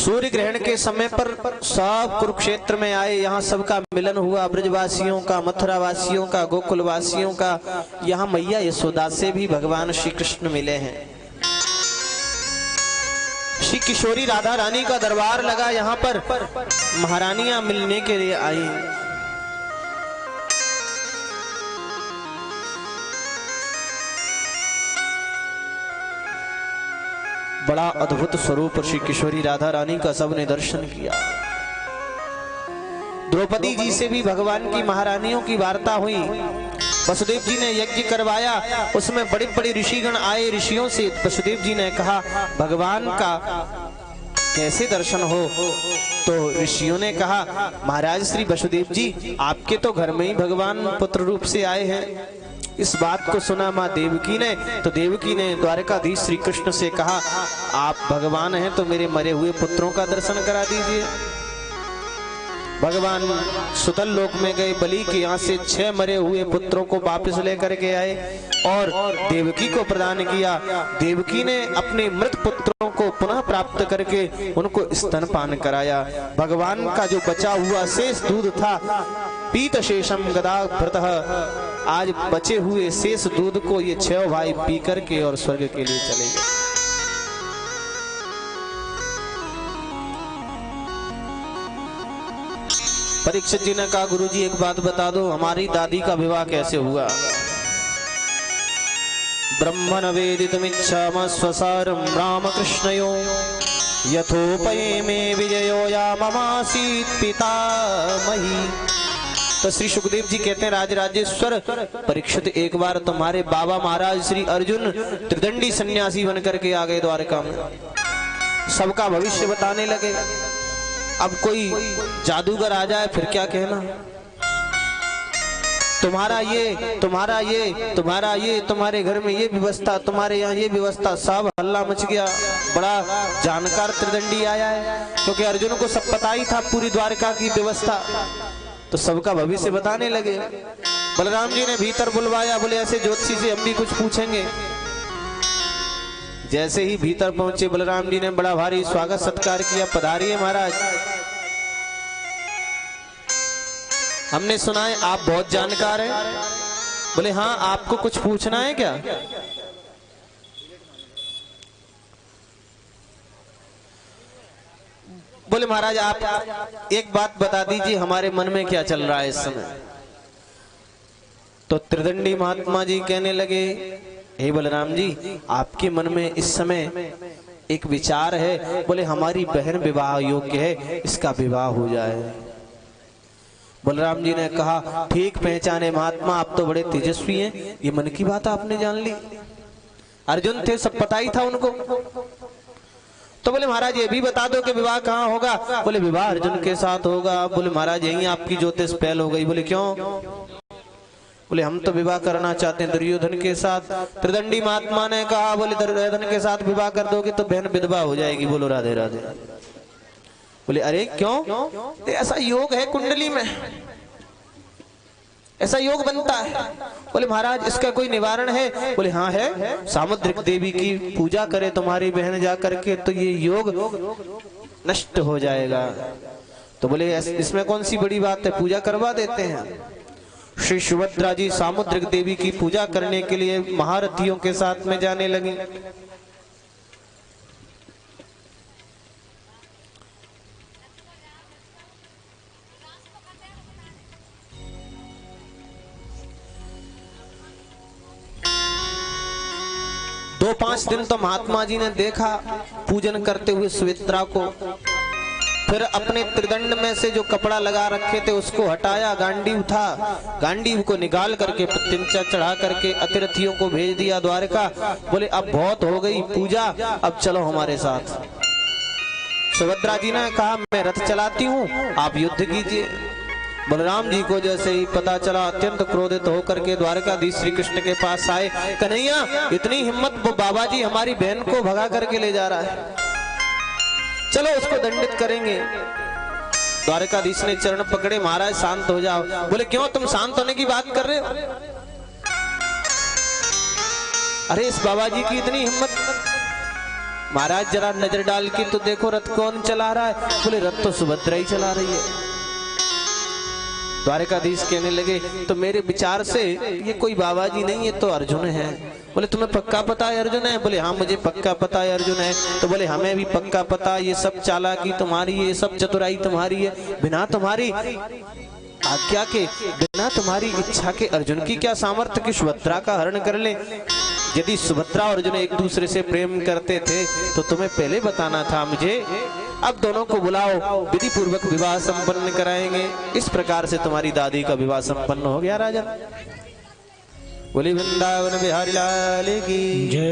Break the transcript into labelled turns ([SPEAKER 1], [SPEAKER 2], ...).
[SPEAKER 1] सूर्य ग्रहण के समय पर सब कुरुक्षेत्र में आए, यहाँ सबका मिलन हुआ, ब्रजवासियों का, मथुरावासियों का, गोकुलवासियों का। यहाँ मैया यशोदा से भी भगवान श्री कृष्ण मिले हैं। श्री किशोरी राधा रानी का दरबार लगा, यहाँ पर महारानियां मिलने के लिए आई। बड़ा अद्भुत स्वरूप श्री किशोरी राधा रानी का सबने दर्शन किया। द्रौपदी जी से भी भगवान की महारानियों की वार्ता हुई। वसुदेव जी ने यज्ञ करवाया, उसमें बड़े बड़े ऋषिगण आए। ऋषियों से वसुदेव जी ने कहा भगवान का कैसे दर्शन हो? तो ऋषियों ने कहा महाराज श्री वसुदेव जी, आपके तो घर में ही भगवान पुत्र रूप से आए हैं। इस बात को सुना माँ देवकी ने, तो देवकी ने द्वारकाधीश श्री कृष्ण से कहा आप भगवान हैं तो मेरे मरे हुए पुत्रों का दर्शन करा दीजिए। भगवान सुतल लोक में गए, बलि के यहाँ से 6 मरे हुए पुत्रों को वापस लेकर के आए और देवकी को प्रदान किया। देवकी ने अपने मृत पुत्रों को पुनः प्राप्त करके उनको स्तनपान कराया। भगवान का जो बचा हुआ शेष दूध था, पीत शेषम गदा भृतः, आज बचे हुए शेष दूध को ये 6 भाई पी करके और स्वर्ग के लिए चले गए। परीक्षित जी ने कहा गुरुजी एक बात बता दो, हमारी दादी का विवाह कैसे हुआ? ब्रह्मण वेदितुमिच्छाम स्वसारम रामकृष्णयो यथोपये में विजयो या ममासीत पितामही। तो श्री सुखदेव जी कहते हैं राजराजेश्वर परीक्षित, एक बार तुम्हारे बाबा महाराज श्री अर्जुन त्रिदंडी सन्यासी बनकर के आ गए द्वारका में, सबका भविष्य बताने लगे। अब कोई जादूगर आ जाए फिर क्या कहना, तुम्हारा ये तुम्हारा ये तुम्हारा ये, तुम्हारे घर में ये व्यवस्था, तुम्हारे यहाँ ये व्यवस्था, सब हल्ला मच गया। बड़ा जानकार त्रिदंडी आया है, क्योंकि अर्जुन को सब पता ही था पूरी द्वारका की व्यवस्था, तो सबका भविष्य बताने लगे। बलराम जी ने भीतर बुलवाया, बोले ऐसे ज्योतिषी से हम भी कुछ पूछेंगे। जैसे ही भीतर पहुंचे बलराम जी ने बड़ा भारी स्वागत सत्कार किया, पधारिए महाराज, हमने सुना है आप बहुत जानकार हैं। बोले हाँ, आपको कुछ पूछना है क्या? बोले महाराज आप एक बात बता दीजिए, हमारे मन में क्या चल रहा है इस समय। तो त्रिदंडी महात्मा जी कहने लगे हे बलराम जी, आपके मन में इस समय एक विचार है। बोले हमारी बहन विवाह योग्य है, इसका विवाह हो जाए। बलराम जी ने कहा ठीक पहचाने महात्मा, आप तो बड़े तेजस्वी हैं, ये मन की बात आपने जान ली। अर्जुन थे, सब पता ही था उनको। तो बोले महाराज ये भी बता दो कि विवाह कहाँ होगा? बोले विवाह अर्जुन के साथ होगा। बोले महाराज यही आपकी ज्योतिष फेल हो गई। बोले क्यों? बोले हम तो विवाह करना चाहते हैं दुर्योधन के साथ। त्रिदंडी महात्मा ने कहा बोले दुर्योधन के साथ विवाह कर दोगे तो बहन विधवा हो जाएगी। बोलो राधे राधे। बोले अरे क्यों? ऐसा योग है कुंडली में, ऐसा योग बनता है। बोले महाराज इसका कोई निवारण है? बोले हाँ है, सामुद्रिक देवी की पूजा करे तुम्हारी बहन जा करके तो ये योग नष्ट हो जाएगा। तो बोले इसमें कौन सी बड़ी बात है, पूजा करवा देते हैं। श्री सुभद्रा जी सामुद्रिक देवी की पूजा करने के लिए महारथियों के साथ में जाने लगी। दो 5 दिन तो महात्मा जी ने देखा पूजन करते हुए सुमित्रा को। फिर अपने त्रिदंड में से जो कपड़ा लगा रखे थे उसको हटाया, गांडीव था, गांडीव को निकाल करके प्रत्यंचा चढ़ा करके अतिरथियों को भेज दिया द्वारका। बोले अब बहुत हो गई पूजा, अब चलो हमारे साथ। सुभद्रा जी ने कहा मैं रथ चलाती हूँ, आप युद्ध कीजिए। बलराम जी को जैसे ही पता चला अत्यंत क्रोधित होकर के द्वारकाधीश श्री कृष्ण के पास आए। कन्हैया इतनी हिम्मत, वो बाबा जी हमारी बहन को भगा करके ले जा रहा है, चलो उसको दंडित करेंगे। द्वारकाधीश ने चरण पकड़े, महाराज शांत हो जाओ। बोले क्यों, तुम शांत होने की बात कर रहे हो? अरे इस बाबा जी की इतनी हिम्मत, महाराज जरा नजर डाल के तो देखो रथ कौन चला रहा है। बोले रथ तो सुभद्रा ही चला रही है। द्वारकाधीश कहने लगे तो मेरे विचार से ये कोई बाबा जी नहीं, ये तो अर्जुन है। बोले तुम्हें पक्का पता है अर्जुन है? बोले हाँ मुझे पक्का पता है अर्जुन है। तो बोले हमें भी पक्का पता, ये सब चालाकी तुम्हारी है, ये सब चतुराई तुम्हारी है। बिना तुम्हारी आज्ञा के, बिना तुम्हारी इच्छा के अर्जुन की क्या सामर्थ्य कि सुभद्रा का हरण कर ले। यदि सुभद्रा और अर्जुन एक दूसरे से प्रेम करते थे तो तुम्हें पहले बताना था मुझे। अब दोनों को बुलाओ, विधि पूर्वक विवाह संपन्न कराएंगे। इस प्रकार से तुम्हारी दादी का विवाह संपन्न हो गया राजन। बोली वृंदावन बिहारी लाल की जय।